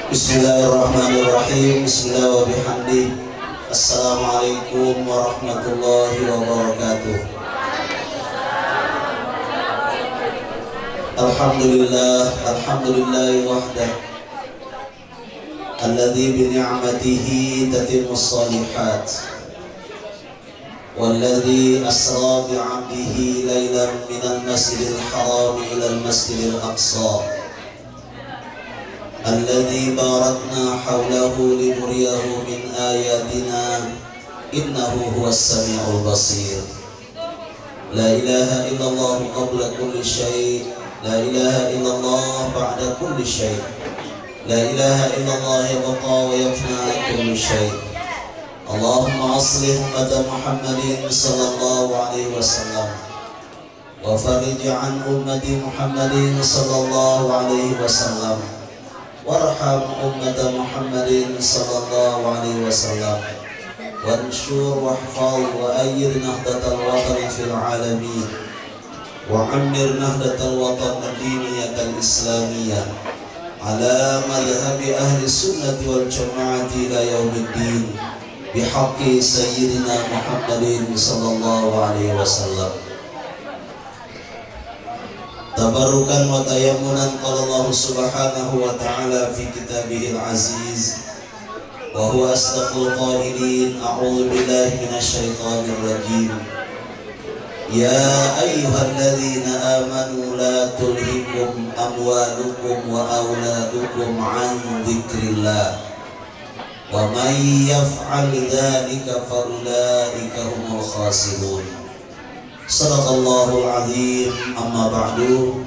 Bismillahirrahmanirrahim. Bismillah wa bihamdi. Assalamualaikum warahmatullahi wabarakatuh. Alhamdulillahi wahdah, alladzi bi ni'matihi tatimmus shalihat, walladzi asra bi 'abdihi lailan minal masjidil haram ila al masjidil aqsa, alladzi barakna hawlahu linuriyahu min ayatina innahu huwas sami'ul basir. La ilaha illallah qabla kulli syai', la ilaha illallah ba'da kulli syai', la ilaha illallah yabqa wa yafna kulli syai'. Allahumma aslih ummata Muhammadin sallallahu alaihi wasallam wa farij an ummati Muhammadin sallallahu alaihi wasallam warham ummata Muhammadin sallallahu alaihi wasallam wanshur wahfaz wa ayyir nahdatal watan fil alamin wa ammir nahdatal watan ad-diniyatal islamiyah ala madhhabi ahli sunnati wal jamaati ila yaumiddin bihaqqi sayyidina Muhammadin sallallahu alaihi wasallam. Tabarukan wa tayammunan qala Allah subhanahu wa ta'ala fi kitabihil aziz wa huwa asdaqul qailin a'udzu billahi minasy syaithanir rajim. Ya ayyuhalladzina amanu la tulhikum amwalukum wa auladukum an dzikrillah wa man yaf'al dzalika fa ulaika humul khasirun. Sadaqallahul azim. Amma ba'du.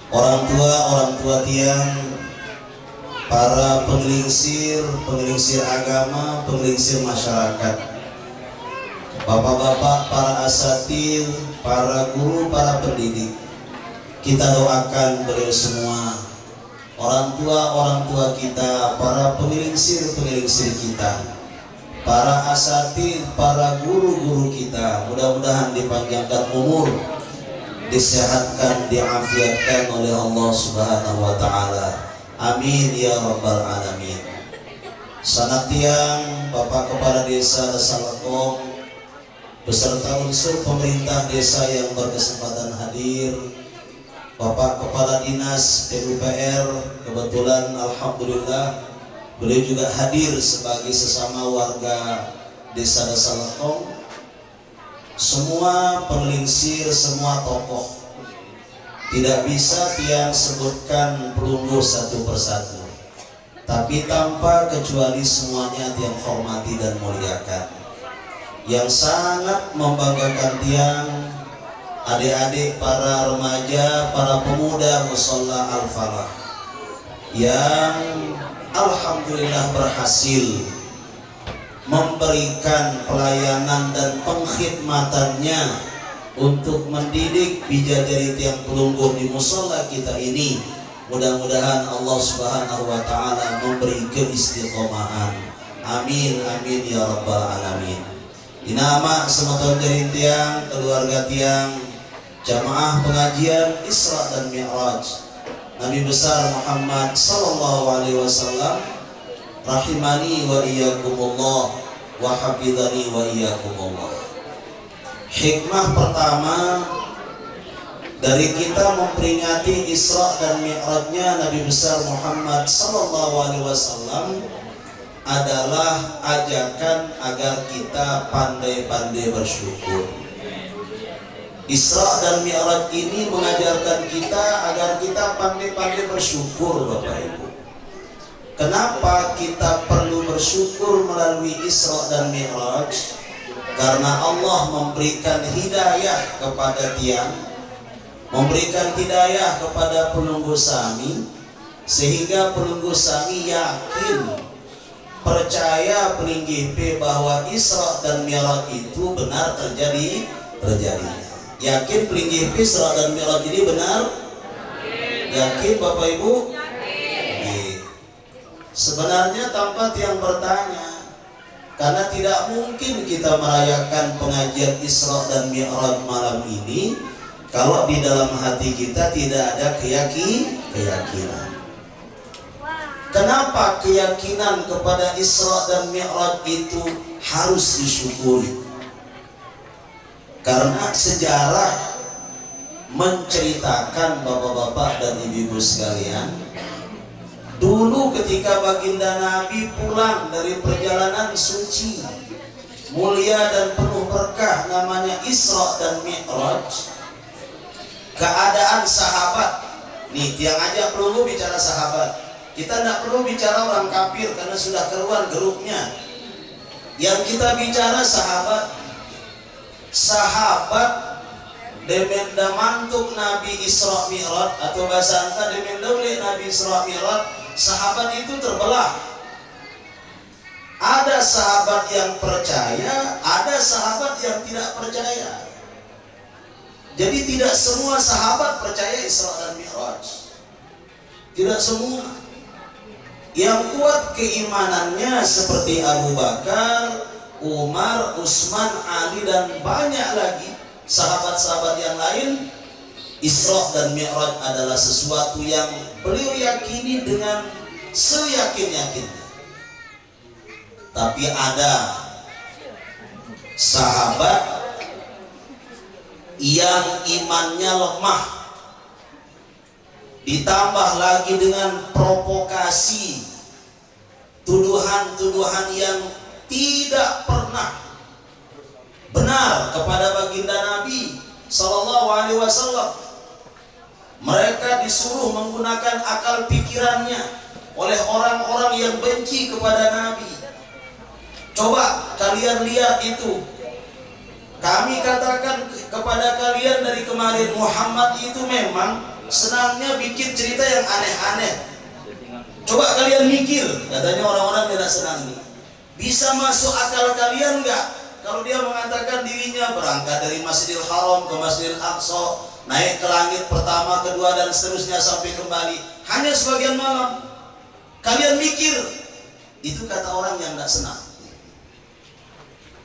Orang tua tiang, para penggelingsir agama, penggelingsir masyarakat, bapak-bapak, para asatidz, para guru, para pendidik, kita doakan beliau semua, orang tua kita, para penggelingsir kita, para asatidz, para guru-guru kita, mudah-mudahan dipanjangkan umur, disehatkan, diafiatkan oleh Allah Subhanahu wa taala. Amin ya rabbal alamin. Sanak tiang, Bapak Kepala Desa Salakong beserta unsur pemerintah desa yang berkesempatan hadir, Bapak Kepala Dinas PUPR, kebetulan alhamdulillah beliau juga hadir sebagai sesama warga Desa Salakong, semua penggelingsir, semua tokoh. Tidak bisa tiang sebutkan pelungguh satu persatu, tapi tanpa kecuali semuanya tiang hormati dan muliakan. Yang sangat membanggakan tiang, adik-adik, para remaja, para pemuda Musholla Al-Falah yang alhamdulillah berhasil memberikan pelayanan dan pengkhidmatannya untuk mendidik bidadari tiang pelungguh di musola kita ini. Mudah-mudahan Allah Subhanahu wa taala memberi keistiqomahan. Amin amin ya rabbal alamin. Dinama semoga dari tiang, keluarga tiang, jamaah pengajian Isra dan Mi'raj Nabi besar Muhammad sallallahu alaihi wasallam, rahimani wa iyyakumullah wa hafizani wa iyyakumullah. Hikmah pertama dari kita memperingati Isra dan Mi'rajnya Nabi besar Muhammad sallallahu alaihi wasallam adalah ajakan agar kita pandai-pandai bersyukur. Isra dan Mi'raj ini mengajarkan kita agar kita pandai-pandai bersyukur, Bapak Ibu. Kenapa kita perlu bersyukur melalui Isra dan Mi'raj? Karena Allah memberikan hidayah kepada tiang, memberikan hidayah kepada pelungguh sami, sehingga pelungguh sami yakin, percaya pelinggih bahwa Isra dan Mi'raj itu benar terjadinya. Yakin pelinggih Isra dan Mi'raj ini benar? Yakin Bapak Ibu? Yakin. Sebenarnya tanpa tiang bertanya, karena tidak mungkin kita merayakan pengajian Isra dan Mi'raj malam ini kalau di dalam hati kita tidak ada keyakinan. Kenapa keyakinan kepada Isra dan Mi'raj itu harus disyukuri? Karena sejarah menceritakan bapak-bapak dan ibu-ibu sekalian, dulu ketika baginda Nabi pulang dari perjalanan suci mulia dan penuh berkah namanya Isra dan Mi'raj, keadaan sahabat nih, tiang aja perlu bicara sahabat, kita tidak perlu bicara orang kafir karena sudah keluar geruknya. Yang kita bicara sahabat demenda mantuk Nabi Isra Mi'raj, atau bahasa angka demenda oleh Nabi Isra Mi'raj, sahabat itu terbelah. Ada sahabat yang percaya, ada sahabat yang tidak percaya. Jadi tidak semua sahabat percaya Isra dan Mi'raj, tidak semua. Yang kuat keimanannya seperti Abu Bakar, Umar, Utsman, Ali, dan banyak lagi sahabat-sahabat yang lain. Isra dan Mi'raj adalah sesuatu yang beliau yakini dengan seyakin-yakinnya. Tapi ada sahabat yang imannya lemah, ditambah lagi dengan provokasi, tuduhan-tuduhan yang tidak pernah benar kepada baginda Nabi Sallallahu Alaihi Wasallam. Mereka disuruh menggunakan akal pikirannya oleh orang-orang yang benci kepada Nabi. Coba kalian lihat itu. Kami katakan kepada kalian dari kemarin, Muhammad itu memang senangnya bikin cerita yang aneh-aneh. Coba kalian mikir, katanya orang-orang tidak senang ini. Bisa masuk akal kalian enggak kalau dia mengatakan dirinya berangkat dari Masjidil Haram ke Masjidil Aqsa, naik ke langit pertama, kedua, dan seterusnya sampai kembali hanya sebagian malam? Kalian mikir, itu kata orang yang tidak senang.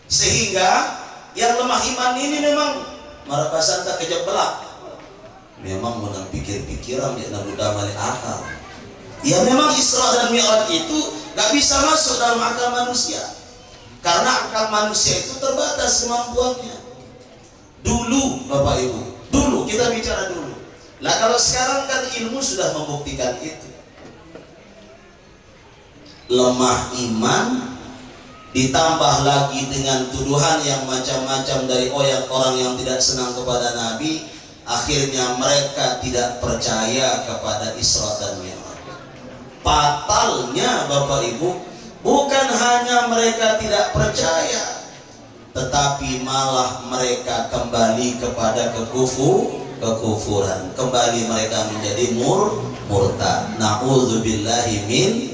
Sehingga yang lemah iman ini memang marapasanta kejebelak, memang menang pikir-pikiran dia nak mudah balik akal. Ya memang Isra dan Mi'raj itu gak bisa masuk dalam akal manusia, karena akal manusia itu terbatas kemampuannya. Dulu Bapak Ibu, dulu kita bicara dulu. Lah kalau sekarang kan ilmu sudah membuktikan itu. Lemah iman ditambah lagi dengan tuduhan yang macam-macam dari orang yang tidak senang kepada Nabi, akhirnya mereka tidak percaya kepada Isra dan Mi'raj. Fatalnya Bapak Ibu, bukan hanya mereka tidak percaya, tetapi malah mereka kembali kepada kekufuran, kembali mereka menjadi murtad. Na'udzubillahi min.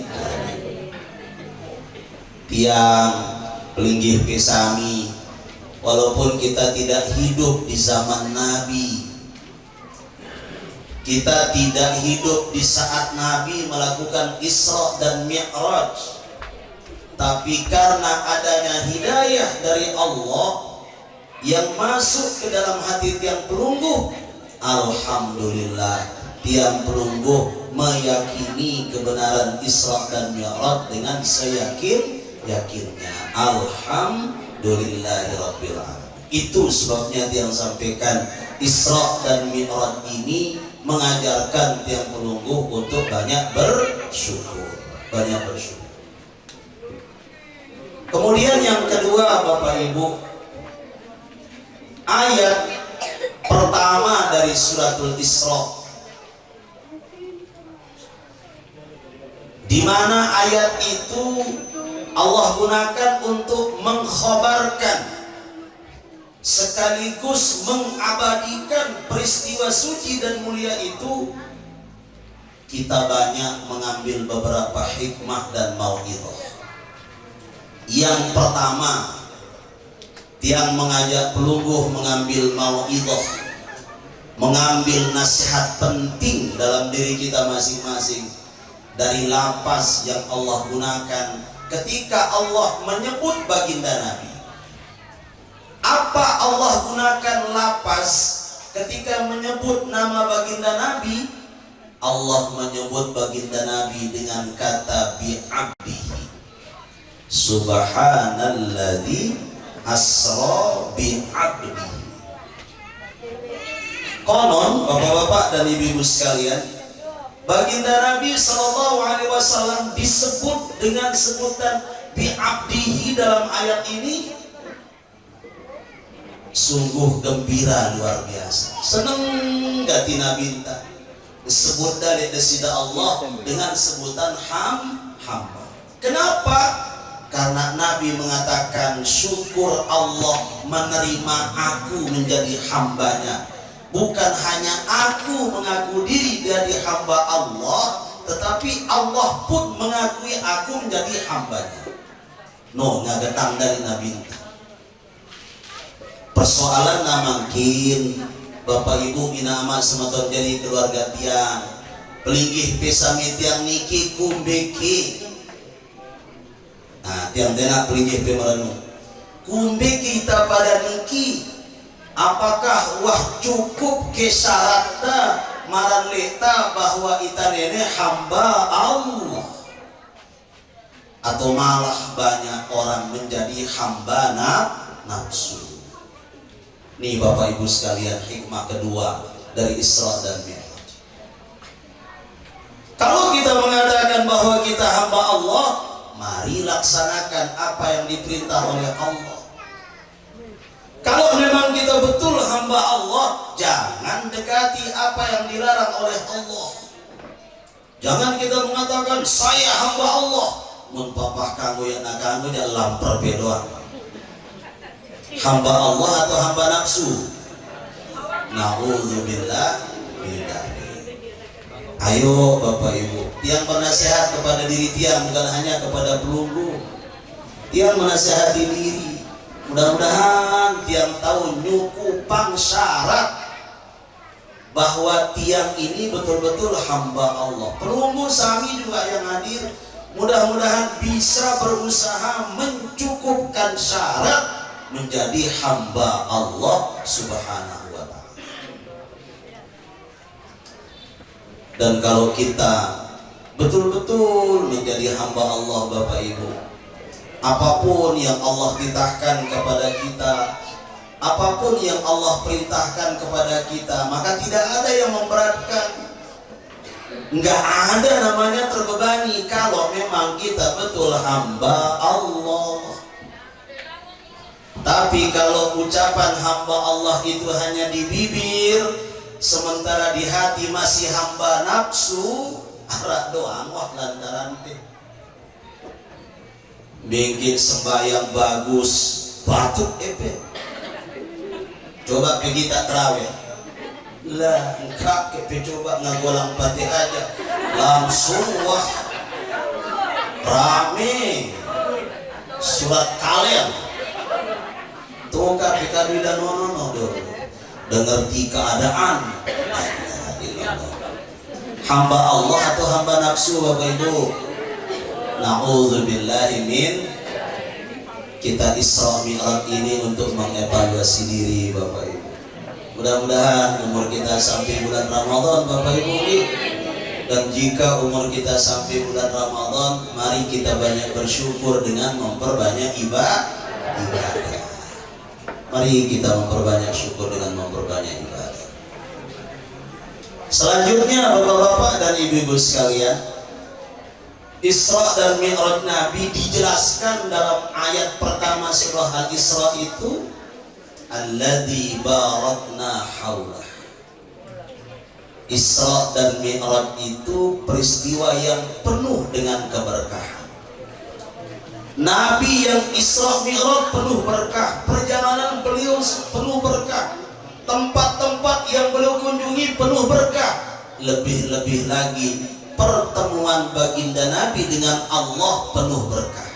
Tiang pelinggih pesami, walaupun kita tidak hidup di zaman Nabi, kita tidak hidup di saat Nabi melakukan Isra dan Mi'raj, tapi karena adanya hidayah dari Allah yang masuk ke dalam hati tiang pelungguh, alhamdulillah tiang pelungguh meyakini kebenaran Isra dan Mi'raj dengan seyakin-yakinnya. Alhamdulillahirabbil alamin. Itu sebabnya tiang sampaikan Isra dan Mi'raj ini mengajarkan tiang pelungguh untuk banyak bersyukur, banyak bersyukur. Kemudian yang kedua Bapak Ibu, ayat pertama dari suratul Isra, di mana ayat itu Allah gunakan untuk mengkhabarkan sekaligus mengabadikan peristiwa suci dan mulia itu. Kita banyak mengambil beberapa hikmah dan mau'izah. Yang pertama, tiang mengajak pelungguh mengambil mau'izah, mengambil nasihat penting dalam diri kita masing-masing dari lafaz yang Allah gunakan ketika Allah menyebut baginda Nabi. Apa Allah gunakan lafaz ketika menyebut nama baginda Nabi? Allah menyebut baginda Nabi dengan kata bi'abdihi. Subhanalladzi asra bi'abdihi. Konon bapak-bapak dan ibu-ibu sekalian, baginda Nabi SAW disebut dengan sebutan bi'abdihi dalam ayat ini. Sungguh gembira luar biasa, seneng gati Nabi entah disebut dari desida Allah dengan sebutan hamba. Kenapa? Karena Nabi mengatakan syukur Allah menerima aku menjadi hambanya. Bukan hanya aku mengaku diri jadi hamba Allah, tetapi Allah pun mengakui aku menjadi hambanya. No, ngagetang dari Nabi entah. Persoalan mungkin Bapak Ibu bina amat sematon jadi keluarga tiang pelinggih pesami tiang niki kumbeki. Nah tiang tenak pelinggih pemeranu kumbeki kita pada niki, apakah wah cukup ke syaratnya maran leta bahwa ita nene hamba Allah, atau malah banyak orang menjadi hamba nafsu. Nih Bapak Ibu sekalian, hikmah kedua dari Isra dan Mi'raj. Kalau kita mengatakan bahwa kita hamba Allah, mari laksanakan apa yang diperintah oleh Allah. Kalau memang kita betul hamba Allah, jangan dekati apa yang dilarang oleh Allah. Jangan kita mengatakan saya hamba Allah, mun papah kanggo yang nak kanggo dalam perbedaan. Hamba Allah atau hamba nafsu? Na'udzubillah min dzalik. Ayo Bapak Ibu, tiang bernasihat kepada diri tiang, bukan hanya kepada pelunggu. Tiang menasihati diri. Mudah-mudahan tiang tahu nyukupang syarat bahwa tiang ini betul-betul hamba Allah. Pelunggu sami juga yang hadir, mudah-mudahan bisa berusaha mencukupkan syarat menjadi hamba Allah Subhanahu wa ta'ala. Dan kalau kita betul-betul menjadi hamba Allah Bapak Ibu, apapun yang Allah titahkan kepada kita, apapun yang Allah perintahkan kepada kita, maka tidak ada yang memberatkan. Enggak ada namanya terbebani kalau memang kita betul hamba Allah. Tapi kalau ucapan hamba Allah itu hanya di bibir, sementara di hati masih hamba nafsu, arak doang wah lantaran teh. Bikin sembahyang bagus, batuk epe. Coba pergi tak terawih. Lah, engkak kepe coba ngagolang pati aja. Langsung wah rame surat kalian. Tuh KPK dan nono dong, dengerti keadaan. Hamba Allah atau hamba nafsu Bapak Ibu? Na'udzubillahi min. Kita Isra Mi'raj ini untuk mengevaluasi diri Bapak Ibu. Mudah-mudahan umur kita sampai bulan Ramadan Bapak Ibu. Dan jika umur kita sampai bulan Ramadan, mari kita banyak bersyukur dengan memperbanyak ibadah. Mari kita memperbanyak syukur dengan memperbanyak ibadah. Selanjutnya Bapak-bapak dan Ibu-ibu sekalian, Isra dan Mi'raj Nabi dijelaskan dalam ayat pertama surah Al-Isra itu, alladzi barakna haulah. Isra dan Mi'raj itu peristiwa yang penuh dengan keberkahan. Nabi yang Isra Mi'raj penuh berkah, perjalanan beliau penuh berkah, tempat-tempat yang beliau kunjungi penuh berkah. Lebih-lebih lagi pertemuan baginda Nabi dengan Allah penuh berkah.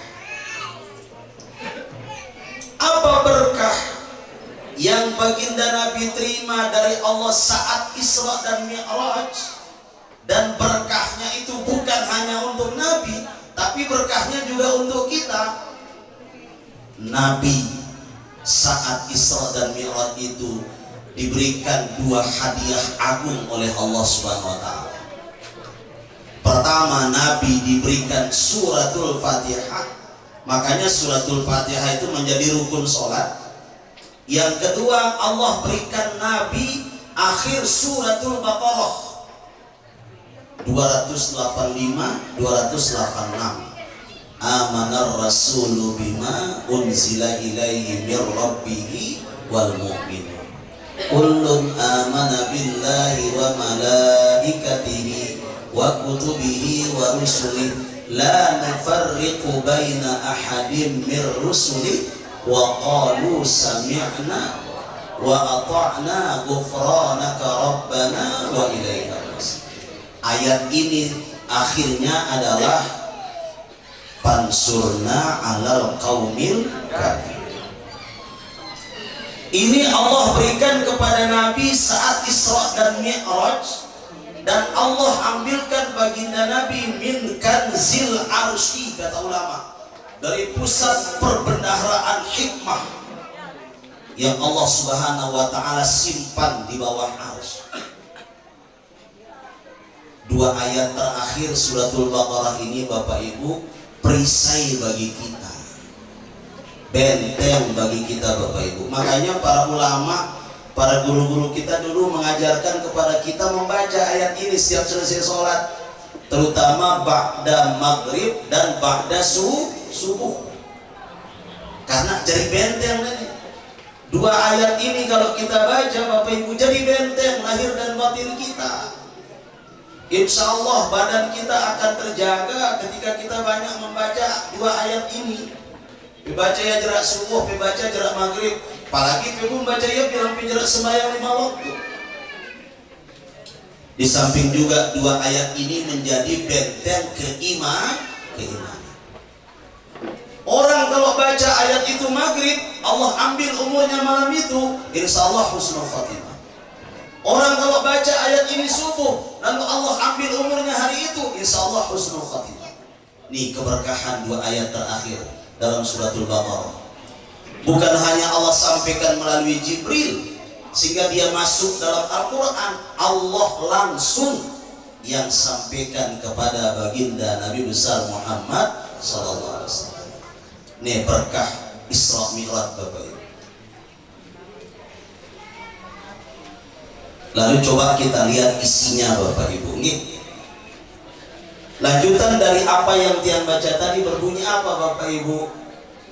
Apa berkah yang baginda Nabi terima dari Allah saat Isra dan Mi'raj? Dan berkahnya itu bukan hanya untuk Nabi, tapi berkahnya juga untuk kita. Nabi saat Isra dan Mi'raj itu diberikan dua hadiah agung oleh Allah Subhanahu wa ta'ala. Pertama, Nabi diberikan suratul Fatihah, makanya suratul Fatihah itu menjadi rukun sholat. Yang kedua, Allah berikan Nabi akhir suratul Baqarah 285 286. Amanar rasulu bima unzila ilaihi mir rabbihi wal mu'minun kullun amana billahi wa malaikatihi wa kutubihi wa rusulihi la nufarriqu baina ahadin mir rusulihi wa qalu sami'na wa ata'na ghufranaka rabbana wa ilaikal masir. Ayat ini akhirnya adalah pansurna alal qaumil kafir. Ini Allah berikan kepada Nabi saat Isra dan Mi'raj, dan Allah ambilkan baginda Nabi min kanzil arsy, kata ulama, dari pusat perbendaharaan hikmah yang Allah Subhanahu wa taala simpan di bawah arsy. Dua ayat terakhir suratul Baqarah ini Bapak Ibu perisai bagi kita, benteng bagi kita Bapak Ibu. Makanya para ulama, para guru-guru kita dulu mengajarkan kepada kita membaca ayat ini setiap selesai sholat, terutama ba'da maghrib dan ba'da subuh, karena jadi benteng tadi. Dua ayat ini kalau kita baca Bapak Ibu jadi benteng lahir dan batin kita. Insya Allah badan kita akan terjaga ketika kita banyak membaca dua ayat ini. Dibaca ya jerak subuh, dibaca jerak maghrib, apalagi pun baca ya bilang jerak sembahyang 5 waktu. Di samping juga dua ayat ini menjadi benteng keimanan. Orang kalau baca ayat itu maghrib, Allah ambil umurnya malam itu, insya Allah husnul khatimah. Orang kalau baca ayat ini subuh, lalu Allah ambil umurnya hari itu, insya Allah husnul khatimah. Ini keberkahan dua ayat terakhir dalam suratul Baqarah. Bukan hanya Allah sampaikan melalui Jibril sehingga dia masuk dalam Al-Quran, Allah langsung yang sampaikan kepada baginda Nabi besar Muhammad sallallahu alaihi wasallam. Ini berkah Isra Mi'raj Bapak Ibu. Lalu coba kita lihat isinya Bapak Ibu. Nih, lanjutan dari apa yang Tian baca tadi berbunyi apa Bapak Ibu?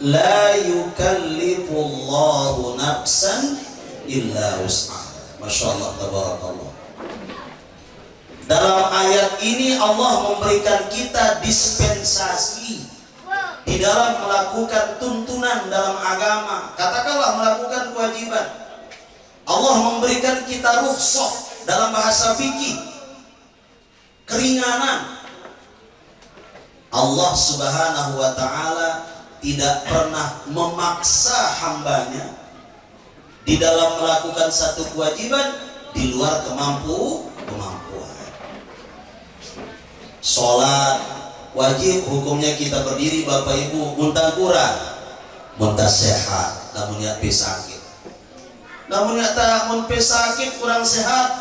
La yukallifullahu nafsan illa wus'aha. Masya Allah, tabarakallah. Dalam ayat ini Allah memberikan kita dispensasi di dalam melakukan tuntunan dalam agama. Katakanlah melakukan kewajiban. Allah memberikan kita rukhsah dalam bahasa fikih, keringanan. Allah Subhanahu wa ta'ala tidak pernah memaksa hambanya di dalam melakukan satu kewajiban di luar kemampuan. Sholat wajib hukumnya kita berdiri Bapak Ibu, muntah kurang, muntah sehat, namun ya sakit. Namun ya tak mun sakit kurang sehat,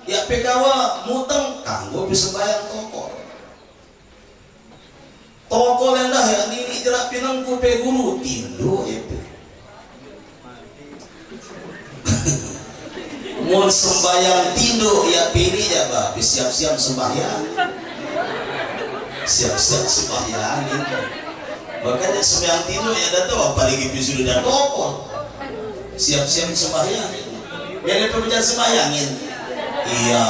ya pegawa muteng kanggo bisa bayang toko. Toko lendah ya ini jerak pinangku pe guru tindo itu. Mun sembayang tindo ya pilih ya bah, siap-siap sembahyang. Siap-siap sembahyang itu. Makanya sembahyang tindo ya datang apalagi bisu dan toko. Siap-siap sembahyang. Biar pembicara sembahyangin. Iya,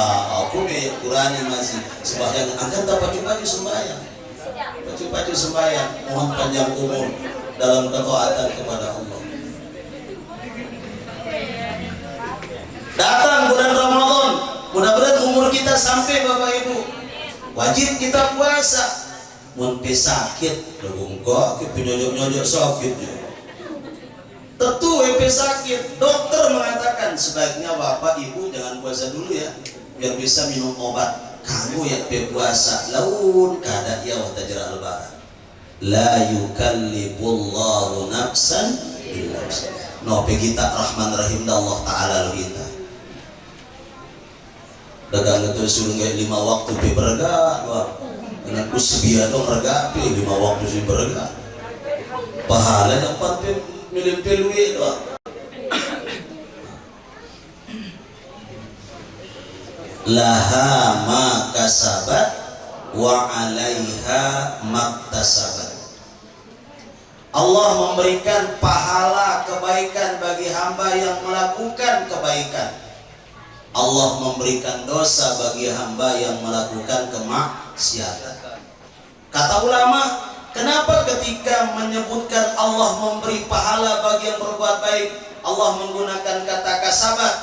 aku nih Qurani masih sembahyang. Akan tak baju-baju sembahyang. Baju-baju sembahyang. Mohon panjang umur dalam ketaatan kepada Allah. Datang bulan Ramadan, mudah-mudahan umur kita sampai Bapak Ibu. Wajib kita puasa. Mun sakit, enggak, kita nyojok-nyojok sakit. Tentu sakit, dokter mengatakan sebaiknya Bapak Ibu jangan puasa dulu ya, biar bisa minum obat. Kamu yang puasa laun kada ya wata jera lebaran. La yukallifullahu nafsan illa wus'aha. No kita Rahman Rahim Allah Taala lo kita. Dagang itu suruh 5 waktu pe berga, dengan kusbia dong rega api 5 waktu sih berega pahala yang pantai milih pilih doang. Laha ma kasabat wa 'alaiha maktasabat. Allah memberikan pahala kebaikan bagi hamba yang melakukan kebaikan. Allah memberikan dosa bagi hamba yang melakukan kemaksiatan. Kata ulama, kenapa ketika menyebutkan Allah memberi pahala bagi yang berbuat baik, Allah menggunakan kata kasabat?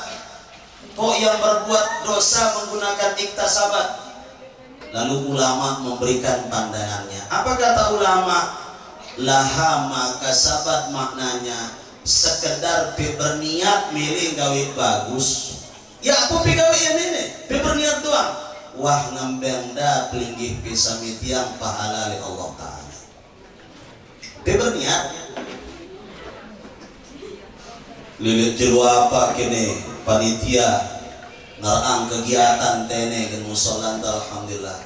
Kok yang berbuat dosa menggunakan iktasabat? Lalu ulama memberikan pandangannya. Apa kata ulama? Laha maka sabat maknanya sekedar berniat milih gawe bagus. Ya aku gawe yang ini, berniat doang. Wah ngambenda pelinggih pisamitiang pahala oleh Allah Ta'ala. Berniat. Lilit jelu apa kini panitia ngarang kegiatan tene gen musolan alhamdulillah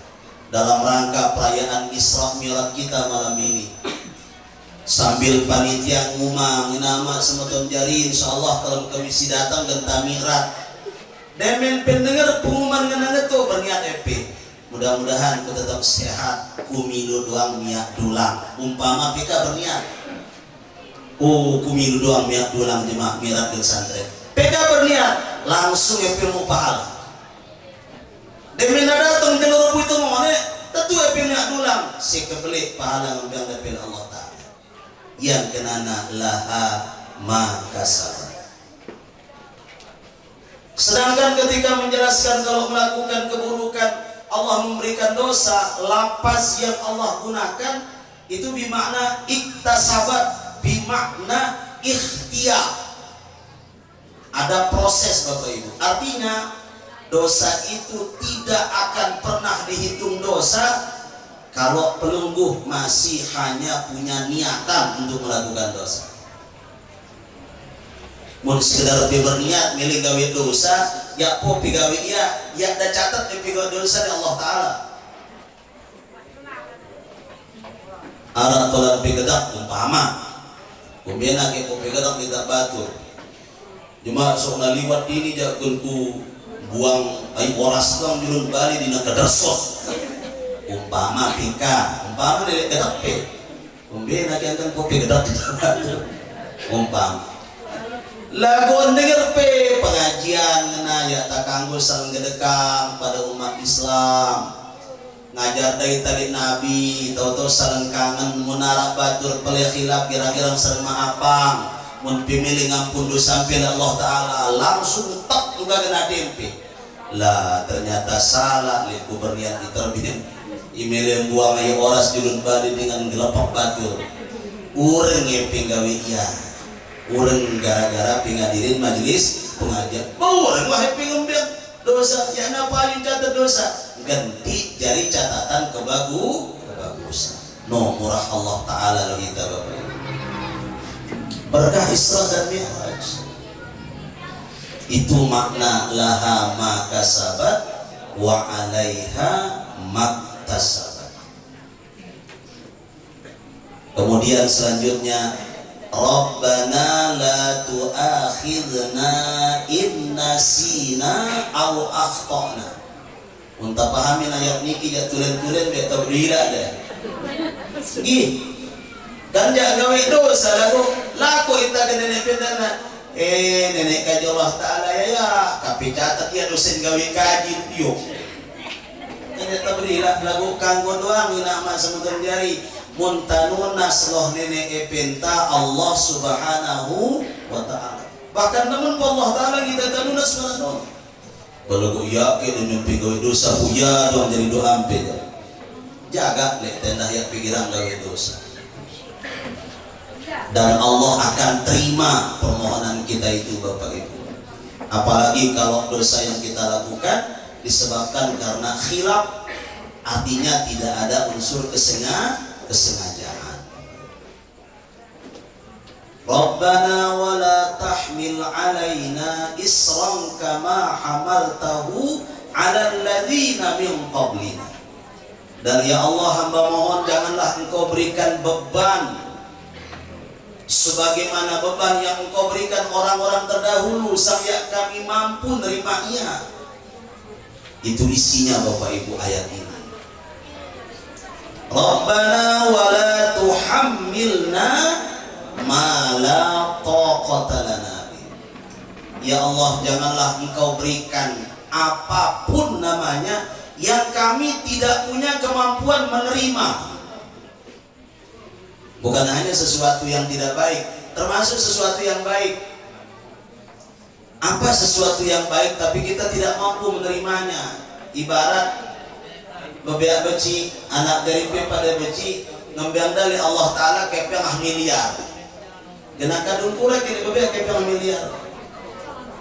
dalam rangka perayaan Isra Mi'raj kita malam ini. Sambil panitia ngumang nama semeton jari insyaallah kalau komisi datang dan tamirat demen pendengar pengumuman ngenang itu berniat EP mudah-mudahan ku tetap sehat kumilu doang miak dulang umpama pika berniat kumilu doang miak dulang jemaah mirat dan santren pika berniat langsung EP mau pahala demen datang jalur itu ngomongnya tentu EP miak dulang si kebelik pahala ngambil dari Allah Ta'ala yang kenana laha ma kasabat. Sedangkan ketika menjelaskan kalau melakukan keburukan Allah memberikan dosa, lapas yang Allah gunakan itu bermakna iktasabat, bermakna ikhtiar. Ada proses Bapak Ibu. Artinya dosa itu tidak akan pernah dihitung dosa kalau pelungguh masih hanya punya niatan untuk melakukan dosa. Mun sekedar berniat milih gawe dosa, ya po pigawe ya ada catat di pigawe dosa di Allah Ta'ala. Arah tolan pigadak umpama, kumbena ke po pigadak tidak batur. Cuma sok naliwat ini jakun ku buang ay oras kang julun bali di nakadarsos. Umpama pika, umpama nilai gedak pe, umbena kian kopi gedak tidak batur. Umpama. Lagu denger pe pengajian ngena ya tak kanggo saling gedekang pada umat Islam ngajar dari tali Nabi tau-tau saling kangen munara batur pelih khilaf kira-kira sareng maapang mun pimilih ngampun dosa sampai Allah Ta'ala langsung tak juga kena dempe lah ternyata salah lihat berniat diterbitkan email yang buang ayo oras julun bali dengan gelepak batur ureng ngeping gawe iya urang gara-gara pingadirin majelis pengajian urang wah pingembiak dosa ya napa yang catat dosa ganti jari catatan kebagusan no murah Allah Ta'ala lagi kita Bapak berkah Isra dan Mi'raj itu makna laha ma kasabat wa 'alaiha maktasabat. Kemudian selanjutnya Rabbana la tu'akhidna in nasina aw akhtana. Unta pahamin ayat niki ja tulen-tulen be tabrira deh. Ih. Kan ja gawe dosa laku ita nenek pendana. Nenek kaji Allah Ta'ala ya tapi catat ya dosen gawe kaji yuk. Kan tabrira lagu kanggo doang nama semutan jari. Muntanun nasloh nenek epenta Allah Subhanahu wa Ta'ala. Bahkan namun Allah Ta'ala kita tanun nasmanon. Kalau ku yakin mimpi gawe dosa ya dong jadi doa ampe. Jaga lek tenda ya pikiran gawe dosa. Dan Allah akan terima permohonan kita itu Bapak Ibu. Apalagi kalau dosa yang kita lakukan disebabkan karena khilaf, artinya tidak ada unsur kesengajaan. Rabbana wa la tahmil alaina isran kama hamaltahu ala alladhina min qablina. Dan ya Allah, hamba mohon janganlah engkau berikan beban sebagaimana beban yang engkau berikan orang-orang terdahulu sampai kami mampu nerimanya. Itu isinya Bapak Ibu ayat ini. Rabbana wa la tuhammilna ma la taqata lana. Ya Allah, janganlah engkau berikan apapun namanya yang kami tidak punya kemampuan menerima. Bukan hanya sesuatu yang tidak baik, termasuk sesuatu yang baik. Apa sesuatu yang baik tapi kita tidak mampu menerimanya? Ibarat bebek beci, anak dari pada beci ngambil dari Allah Ta'ala kepeng miliar. Kena kadung kurang kini bebek kepeng miliar.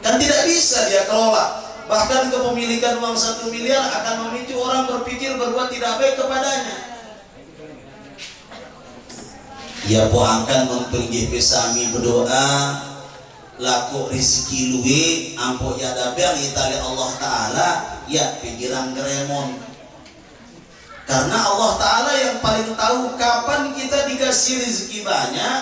Kan tidak bisa dia kelola. Bahkan kepemilikan uang 1 miliar akan memicu orang berpikir berbuat tidak baik kepadanya. Ya po akan mempergi pesami berdoa laku rezeki luwe ampo ya dabel itali Allah Ta'ala ya pikiran geremon. Karena Allah Ta'ala yang paling tahu kapan kita dikasih rezeki banyak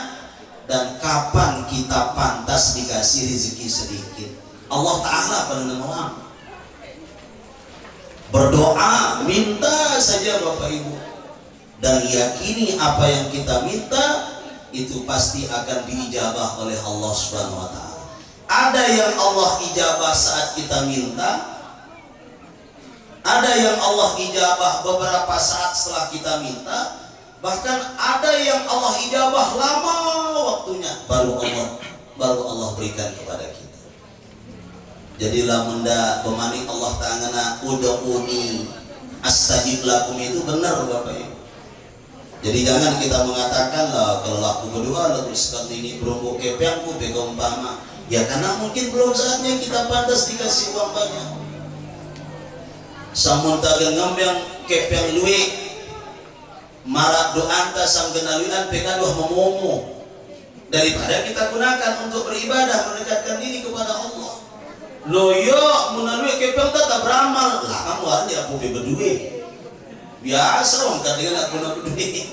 dan kapan kita pantas dikasih rezeki sedikit. Allah Ta'ala paling tahu. Berdoa, minta saja Bapak Ibu, dan yakini apa yang kita minta itu pasti akan diijabah oleh Allah Subhanahu wa Ta'ala. Ada yang Allah ijabah saat kita minta, ada yang Allah ijabah beberapa saat setelah kita minta, bahkan ada yang Allah ijabah lama waktunya baru Allah berikan kepada kita. Jadilah menda pemani Allah Ta'ala ud'uni astajib lakum itu benar Bapak Ibu. Jadi jangan kita mengatakan lah kalau aku berdua lalu sekali ini berumbu kepengku begompama ya, karena mungkin belum saatnya kita pantas dikasih uang banyak. Samun tagen ngambang kepeng luwe marak doanta sang genaluan pekaduh memomo daripada kita gunakan untuk beribadah mendekatkan diri kepada Allah. Loyo melalui kepeng tetap beramal lah kamu harus dia aku berdua biasa orang kadang aku nak berdua.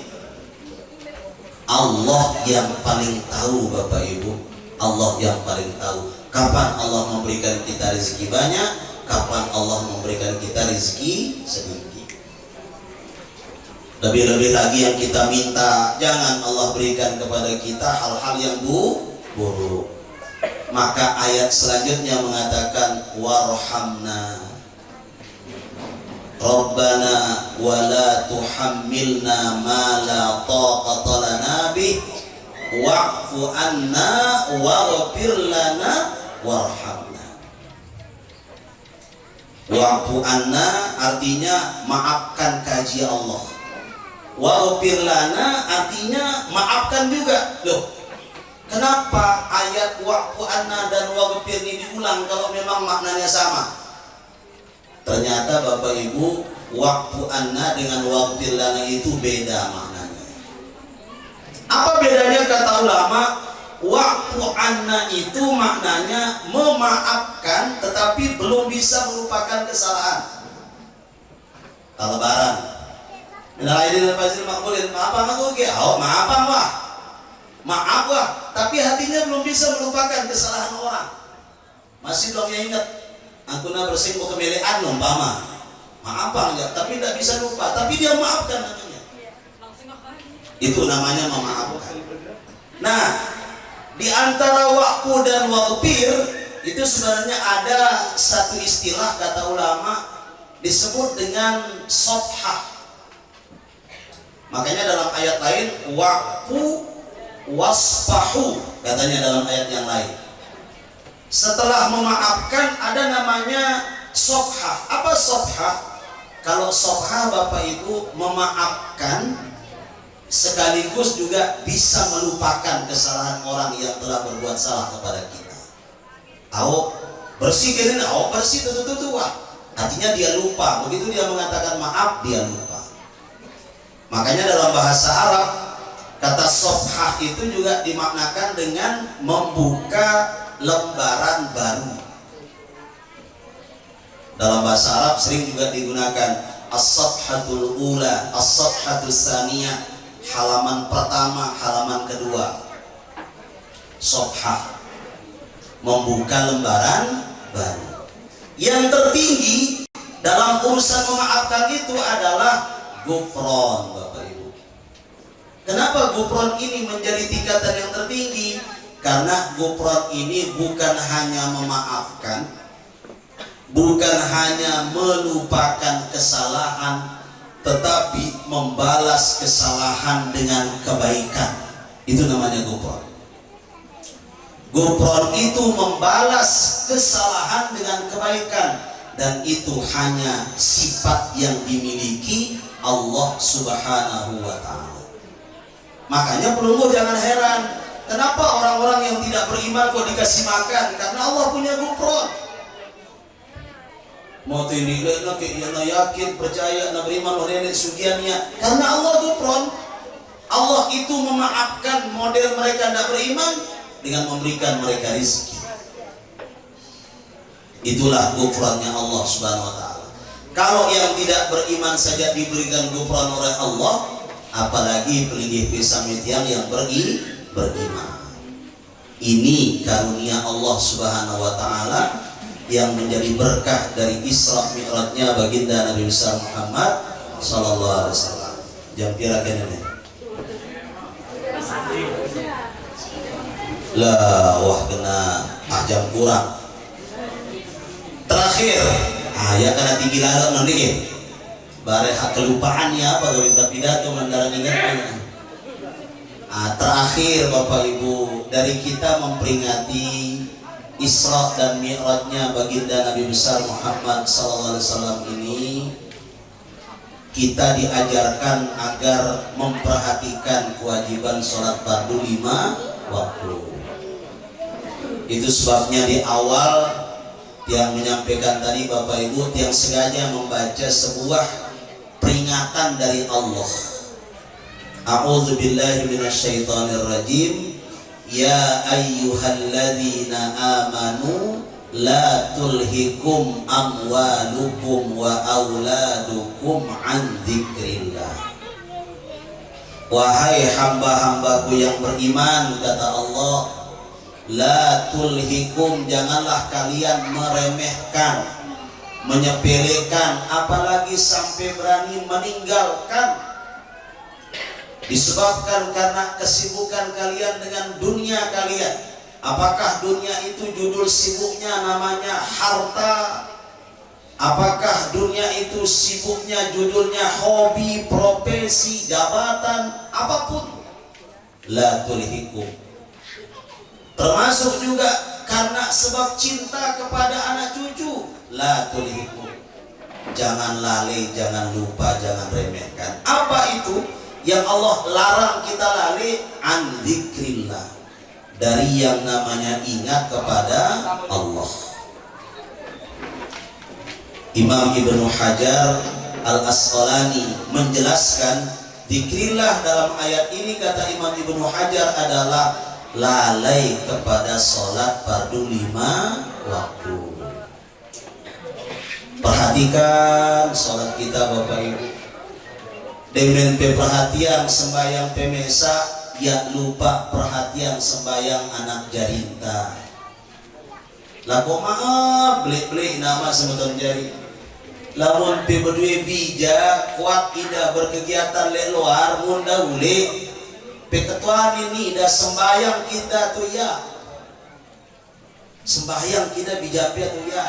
Allah yang paling tahu Bapak Ibu, Allah yang paling tahu kapan Allah memberikan kita rezeki banyak, kapan Allah memberikan kita rezeki sedikit. Lebih-lebih lagi yang kita minta, jangan Allah berikan kepada kita hal-hal yang buruk. Maka ayat selanjutnya mengatakan warhamna Rabbana wa la tuhammilna ma la taqata lana bih wa'fu anna waghfir lana warhamna. Wa'fu anna artinya maafkan kaji Allah. Waghfir lana artinya maafkan juga. Loh, kenapa ayat wa'fu anna dan waghfir ini diulang kalau memang maknanya sama? Ternyata Bapak Ibu, wa'fu anna dengan waghfir lana itu beda maknanya. Apa bedanya kata ulama? Wa'fu anna itu maknanya memaafkan tetapi belum bisa melupakan kesalahan. Lebaran. Minal aidin wal faizin maqbulin. Maaf aku ge. Oh, maaf wah. Maaf wah, tapi hatinya belum bisa melupakan kesalahan orang. Masih belum ingat. Aku nak bersinggung kemelean umpama. Maaf enggak, tapi tidak bisa lupa. Tapi dia maafkan namanya. Itu namanya memaafkan. Nah, di antara wa'fu dan waghfir itu sebenarnya ada satu istilah kata ulama disebut dengan sofhah. Makanya dalam ayat lain wa'fu wasfahu katanya dalam ayat yang lain. Setelah memaafkan ada namanya sofhah. Apa sofhah? Kalau sofhah Bapak Ibu memaafkan sekaligus juga bisa melupakan kesalahan orang yang telah berbuat salah kepada kita. Tahu bersih gini, bersih tuh. Artinya dia lupa. Begitu dia mengatakan maaf, dia lupa. Makanya dalam bahasa Arab kata sofhah itu juga dimaknakan dengan membuka lembaran baru. Dalam bahasa Arab sering juga digunakan as-safhatul ula, as-safhatul tsaniyah, halaman pertama, halaman kedua. Safhah, membuka lembaran baru. Yang tertinggi dalam urusan memaafkan itu adalah gufron, Bapak Ibu. Kenapa gufron ini menjadi tingkatan yang tertinggi? Karena gufron ini bukan hanya memaafkan, bukan hanya melupakan kesalahan, tetapi membalas kesalahan dengan kebaikan. Itu namanya gufron. Gufron itu membalas kesalahan dengan kebaikan, dan itu hanya sifat yang dimiliki Allah Subhanahu wa Ta'ala. Makanya pelungguh jangan heran, kenapa orang-orang yang tidak beriman kok dikasih makan? Karena Allah punya gufron. Mau ini yang yakin, percaya, beriman, nenek sugiannya, karena Allah gufron. Allah itu memaafkan model mereka tidak beriman dengan memberikan mereka rezeki. Itulah gufrannya Allah Subhanahu wa Ta'ala. Kalau yang tidak beriman saja diberikan gufran oleh Allah, apalagi pelinggih pisamitian yang beriman. Ini karunia Allah Subhanahu wa Ta'ala yang menjadi berkah dari Isra Mi'rajnya baginda Nabi besar Muhammad sallallahu alaihi wasallam. Jam pira kene? Lah, wah kena jam kurang. Terakhir, ya karena tinggi lalat nanti ya. Bare hak kelupaan ya apa kalau minta pidato mendarat ingatnya. Terakhir Bapak Ibu, dari kita memperingati Isra dan Mi'rajnya baginda Nabi besar Muhammad sallallahu alaihi wasallam ini, kita diajarkan agar memperhatikan kewajiban sholat fardu 5 waktu. Itu sebabnya di awal yang menyampaikan tadi Bapak Ibu, yang sengaja membaca sebuah peringatan dari Allah. A'udzu billahi minasyaitonir rajim. Ya ayyuhalladzina amanu la tulhikum amwalukum wa auladukum an dzikrillah. Wahai hamba-hambaku yang beriman, kata Allah, la tulhikum, janganlah kalian meremehkan, menyepelekan, apalagi sampai berani meninggalkan, disebabkan karena kesibukan kalian dengan dunia kalian. Apakah dunia itu judul sibuknya namanya harta? Apakah dunia itu sibuknya judulnya hobi, profesi, jabatan, apapun? La tulhikum. Termasuk juga karena sebab cinta kepada anak cucu. La tulhikum. Jangan lalai, jangan lupa, jangan remehkan. Apa itu yang Allah larang kita lalai? An dzikrillah, dari yang namanya ingat kepada Allah. Imam Ibnu Hajar Al-Asqalani menjelaskan dzikrillah dalam ayat ini, kata Imam Ibnu Hajar, adalah lalai kepada sholat fardu 5 waktu. Perhatikan sholat kita Bapak Ibu. Dengan perhatian sembahyang pemesa, ya lupa perhatian sembahyang anak jarinta. Laku maaf beli-beli nama semeton jari. Lamun pe berdua bija kuat ida berkegiatan le luar munda ule pe ketuaan ini dah sembahyang kita tuh ya. Sembahyang kita bijapia tuh ya.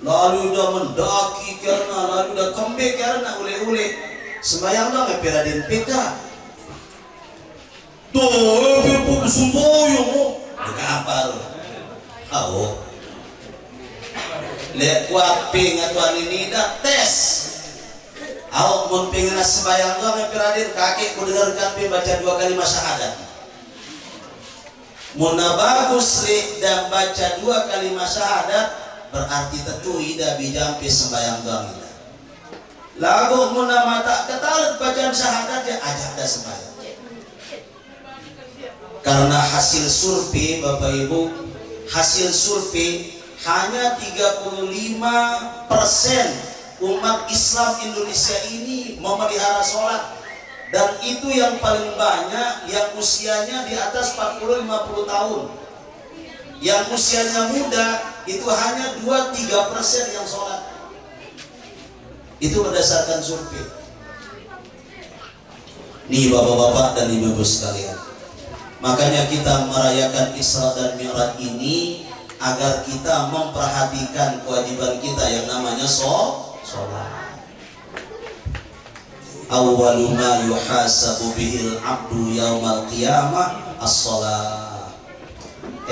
Lalu dah mendaki karena, lalu dah kembali karena ule-ule. Sembahyang dong Raden Peka. Tuh, ibu semboyong mo. Apa lo? Tahu. Lihat kuat ping atuan ini dah tes. Awak mun pengen sembahyang dong Raden, kakek ku dengarkan ping baca 2 kalimat syahadat. Mun bagus li dan baca 2 kalimat syahadat, berarti tentu ida bijampi sembahyang dong ida. Lagu muna mata ketalut bacaan syahadat ya ajak dah sembahyang. Karena hasil survei Bapak Ibu, hasil survei hanya 35% umat Islam Indonesia ini memelihara sholat, dan itu yang paling banyak yang usianya di atas 40-50 tahun. Yang usianya muda itu hanya 2-3% yang sholat. Itu berdasarkan survei. Nih bapak-bapak dan ibu-ibu sekalian, makanya kita merayakan Isra dan Mi'raj ini agar kita memperhatikan kewajiban kita yang namanya sholat. Awwalu ma yuhasabu bihil abdu yaumal qiyamah as-sholat.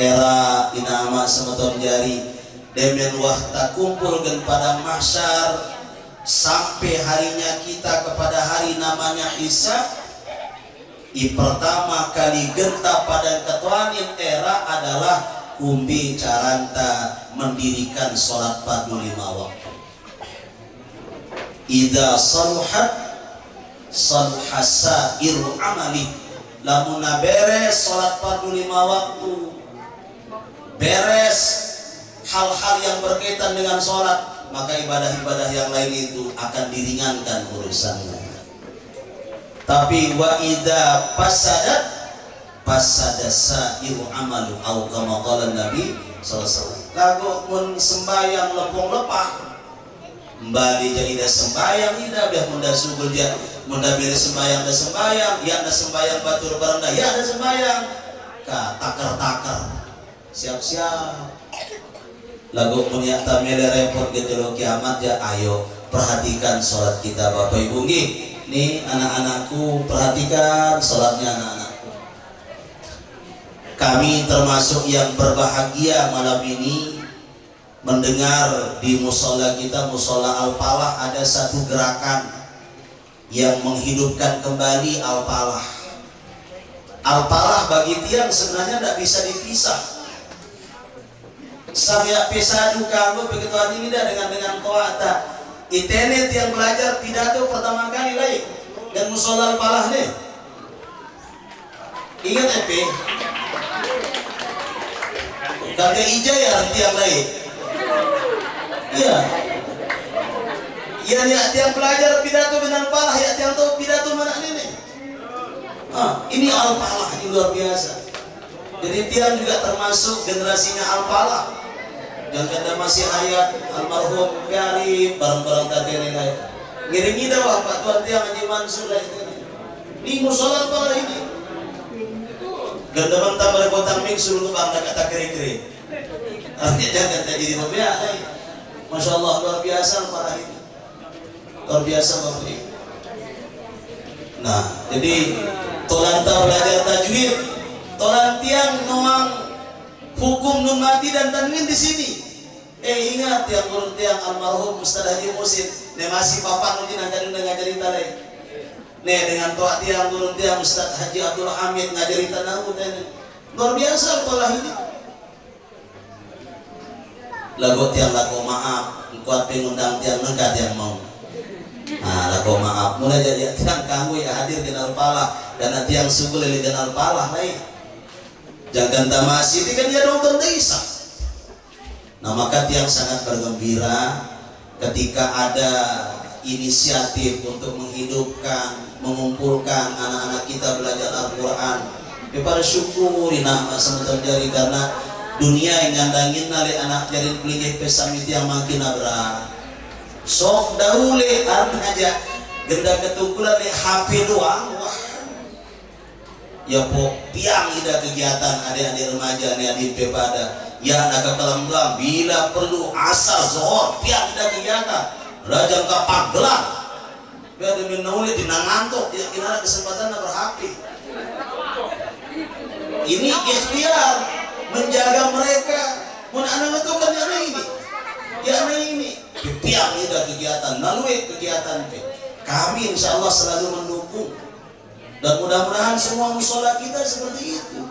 Era inama semeton jari demen wah tak kumpulkan pada mahsyar sampai harinya kita kepada hari namanya hisab. Pertama kali genta pada ketuanin era adalah kumbi caranta mendirikan sholat fardu 5 waktu. Idza saluhat saluhasa iru amali, lamun beres sholat fardu 5 waktu, beres hal-hal yang berkaitan dengan sholat, maka ibadah-ibadah yang lain itu akan diringankan urusannya. Tapi wa idza fasada sa'iru amalu au kama qala Nabi sallallahu alaihi wasallam. Lagu mun sembayang lempong lepah mbali jadi sembayang ida biar munda sugul dia munda bere sembayang da sembayang ya da sembayang batur baranda ya da sembayang ka takar-takar siap-siap lagu punya tamele repot gitu lo kiamat ya. Ayo perhatikan sholat kita Bapak Ibu nggih. Nih anak-anakku, perhatikan sholatnya anak-anakku. Kami termasuk yang berbahagia malam ini mendengar di musola kita, musola Al-Falah, ada satu gerakan yang menghidupkan kembali Al-Falah. Al-Falah bagi tiang sebenarnya tidak bisa dipisah. Saya pesadu kamu begitu ini dengan toata. Itenet yang belajar pidato pertama kali lain dan musola Al-Falah nih. Ingat EP? Kata ijaya tiang lain. Iya. Ya tiang belajar pidato dengan Al-Falah ya tiang tahu pidato mana ini? Ini Al-Falah ini luar biasa. Jadi tiang juga termasuk generasinya Al-Falah. Yang kada masih hayat almarhum Garib barang-barang tatene lain ngiringi dah Pak Tuan tiang Haji Mansur lah itu di musola Al-Falah ini ganda bantah berebotang ming suruh bangga kata kiri-kiri artinya jangan jadi membiak lain. Masya Allah luar biasa Al-Falah ini luar biasa Bapak Ibu. Nah jadi tolanta belajar tajwid tolan tiang noang hukum nun mati dan tanwin di sini. Ingat tiang gurun tiang almarhum Ustaz Haji Musin, ne masih papan mungkin ngajarin talai. Ne dengan toa tiang gurun tiang Ustaz Haji Abdul Hamid ngajarin tanahun ne. Luar biasa Al-Falah ini. Lagu tiang laku maaf, kuat pengundang tiang nengkat yang mau. Laku maaf, mulai jadi tiang kamu ya hadir di Al-Falah dan tiang sugul di Al-Falah lain. Jangan tamasi kan dia nonton desa. Nah maka tiang sangat bergembira ketika ada inisiatif untuk menghidupkan, mengumpulkan anak-anak kita belajar Al-Quran. Kepada syukuri nama semeton jari karena dunia yang ngandangin nali anak jari pelingih pesami tiang makin abra. Sok dahule aja genda ketukulan nih HP doang. Wah. Ya pok tiang ida kegiatan adik-adik remaja nih adik pepada ya nak kelam belang bila perlu asal zohor tiang ida kegiatan rajang kapak gelang biar demi nulis di nangantok tidak kira kesempatan nak berhati ini ikhtiar menjaga mereka mun anak itu kan yang ini tiang ida kegiatan melalui kegiatan kami insya Allah selalu mendukung. Dan mudah-mudahan semua musola kita seperti itu.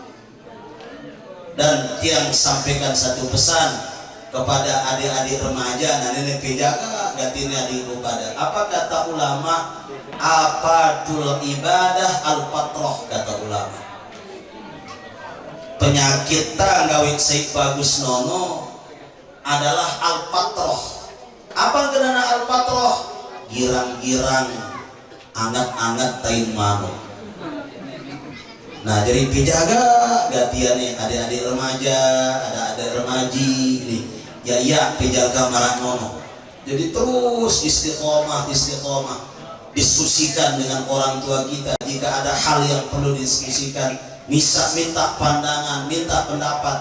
Dan tiang sampaikan satu pesan kepada adik-adik remaja, nah nenek pejaga gantinya adik pada. Apa kata ulama? Apatul ibadah al-patroh kata ulama. Penyakit tanggawik Syekh Bagus Nono adalah al-patroh. Apa kenana al-patroh? Girang-girang, angat-angat tain mano. Nah, jadi penjaga gantian nih adik-adik remaja, ada adik remaji nih. Ya penjaga marak nono. Jadi terus istiqomah diskusikan dengan orang tua kita. Jika ada hal yang perlu diskusikan, minta pandangan, minta pendapat.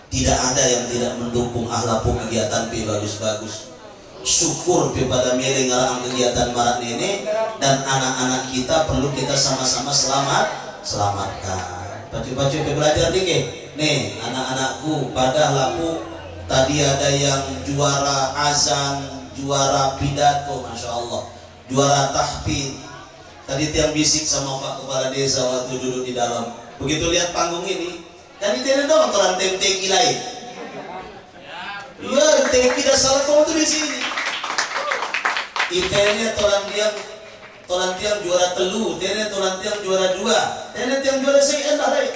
Tidak ada yang tidak mendukung ahlaku kegiatan bagus-bagus. Syukur pada miring ngarang kegiatan marak ini, dan anak-anak kita perlu kita sama-sama selamatkan. Pacu-pacu belajar dikit. Nih anak-anakku pada laku tadi ada yang juara azan, juara pidato, masya Allah, juara tahfidz. Tadi tiang bisik sama Pak Kepala Desa waktu duduk di dalam. Begitu lihat panggung ini, kan itu ada dong orang TMTQ lain. Iya, TMTQ dasar kamu tuh di sini. Itenya tolan tiang juara telu, tene tolan tiang juara dua, tene tiang juara saya endah deh.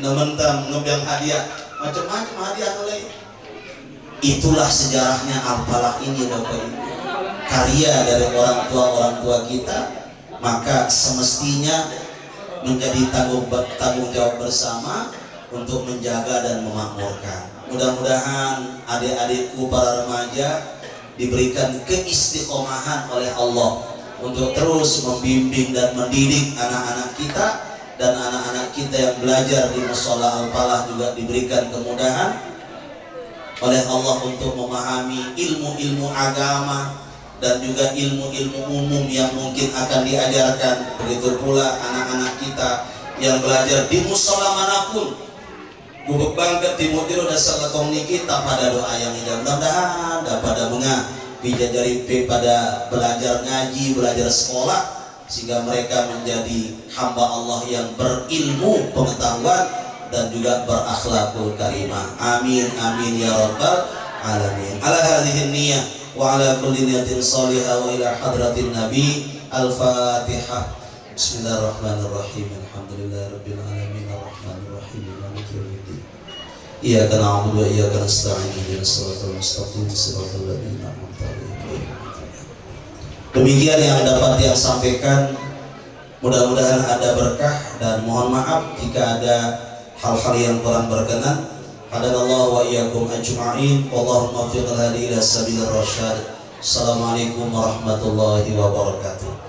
Nementam ngebiang hadiah, macam-macam hadiah oleh. Itulah sejarahnya Al-Falah ini Bapak Ibu. Karya dari orang tua kita, maka semestinya menjadi tanggung jawab bersama untuk menjaga dan memakmurkan. Mudah-mudahan adik-adikku para remaja diberikan keistiqomahan oleh Allah untuk terus membimbing dan mendidik anak-anak kita, dan anak-anak kita yang belajar di Mushola Al-Falah juga diberikan kemudahan oleh Allah untuk memahami ilmu-ilmu agama dan juga ilmu-ilmu umum yang mungkin akan diajarkan. Begitu pula anak-anak kita yang belajar di mushola manapun, bubuk bangket di mudiro dasar lekong kita pada doa yang indah. Mudah-mudahan dapat bijajari pada belajar ngaji, belajar sekolah, sehingga mereka menjadi hamba Allah yang berilmu pengetahuan dan juga berakhlakul karimah. Amin amin ya rabbal alamin. Ala hadhihi niyah wa ala kulli niyatin salihah wa ila hadratin nabi. Al-Fatihah. Bismillahirrahmanirrahim. Alhamdulillahirabbil alamin arrahmanir rahim maliki yaumiddin. Iyyaka na'budu wa iyyaka nasta'in ihdinas siratal mustaqim siratal ladzina an'amta 'alaihim. Demikian yang dapat yang sampaikan. Mudah-mudahan ada berkah, dan mohon maaf jika ada hal-hal yang kurang berkenan. Hadanallahu wa iyyakum ajma'in. Wallahumma waffiqna ila sabilir rasyad. Assalamualaikum warahmatullahi wabarakatuh.